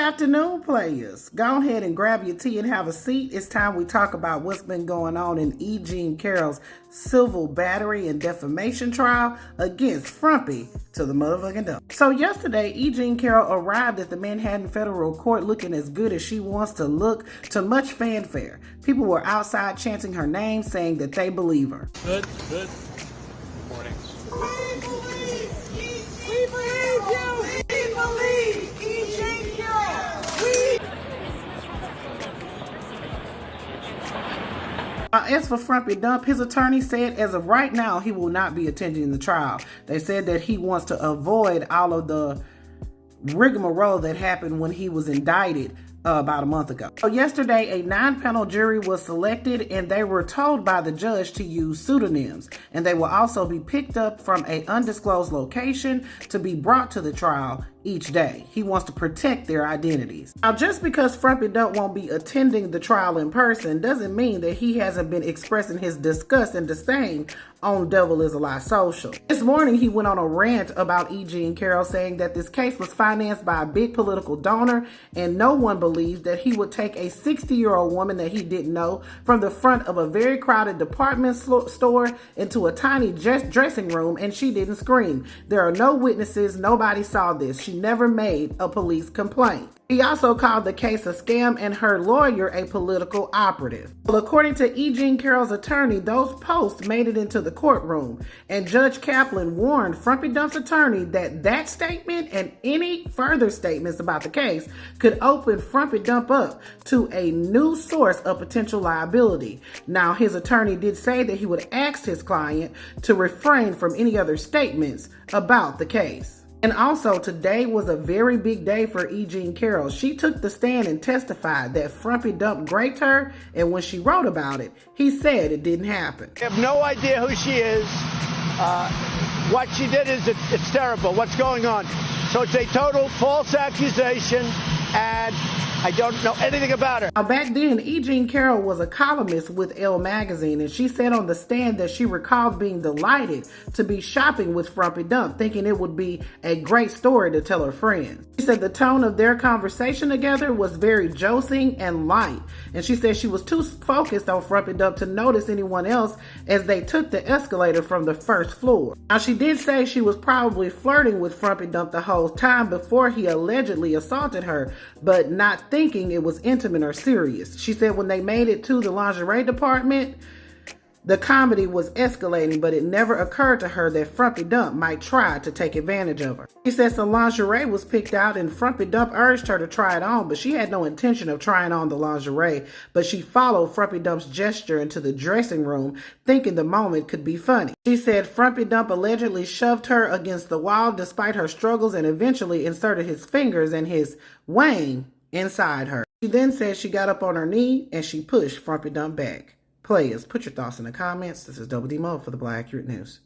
afternoon, players. Go ahead and grab your tea and have a seat. It's time we talk about what's been going on in E. Jean Carroll's civil battery and defamation trial against Frumpy to the motherfucking dump. So yesterday, E. Jean Carroll arrived at the Manhattan Federal Court looking as good as she wants to look, to much fanfare. People were outside chanting her name, saying that they believe her. Good morning. We believe you. We believe E. Jean Carroll. As for Frumpy Dump, his attorney said as of right now, he will not be attending the trial. They said that he wants to avoid all of the rigmarole that happened when he was indicted about a month ago. So yesterday, a 9-panel jury was selected and they were told by the judge to use pseudonyms, and they will also be picked up from an undisclosed location to be brought to the trial each day. He wants to protect their identities. Now, just because Frumpy Dump won't be attending the trial in person doesn't mean that he hasn't been expressing his disgust and disdain on Devil Is a Lie Social. This morning, he went on a rant about E. Jean Carroll, saying that this case was financed by a big political donor and no one believes that he would take a 60-year-old woman that he didn't know from the front of a very crowded department store into a tiny dressing room and she didn't scream. There are no witnesses. Nobody saw this. She never made a police complaint. He also called the case a scam and her lawyer a political operative. Well, according to E. Jean Carroll's attorney, those posts made it into the courtroom, and Judge Kaplan warned Frumpy Dump's attorney that that statement and any further statements about the case could open Frumpy Dump up to a new source of potential liability. Now, his attorney did say that he would ask his client to refrain from any other statements about the case. And also, today was a very big day for E. Jean Carroll. She took the stand and testified that Frumpy Dump raped her, and when she wrote about it, he said it didn't happen. I have no idea who she is. What she did is it's terrible. What's going on? So it's a total false accusation, and I don't know anything about her. Now, back then, E. Jean Carroll was a columnist with Elle magazine, and she said on the stand that she recalled being delighted to be shopping with Frumpy Dump, thinking it would be a great story to tell her friends. She said the tone of their conversation together was very josing and light, and she said she was too focused on Frumpy Dump to notice anyone else as they took the escalator from the first floor. Now, she did say she was probably flirting with Frumpy Dump the whole time before he allegedly assaulted her, but not thinking it was intimate or serious. She said when they made it to the lingerie department, the comedy was escalating, but it never occurred to her that Frumpy Dump might try to take advantage of her. She said some lingerie was picked out and Frumpy Dump urged her to try it on, but she had no intention of trying on the lingerie, but she followed Frumpy Dump's gesture into the dressing room, thinking the moment could be funny. She said Frumpy Dump allegedly shoved her against the wall despite her struggles and eventually inserted his fingers and his wang inside her. She then said she got up on her knee and she pushed Frumpy Dump back. Players, put your thoughts in the comments. This is Double D Mo for the Black Accurate News.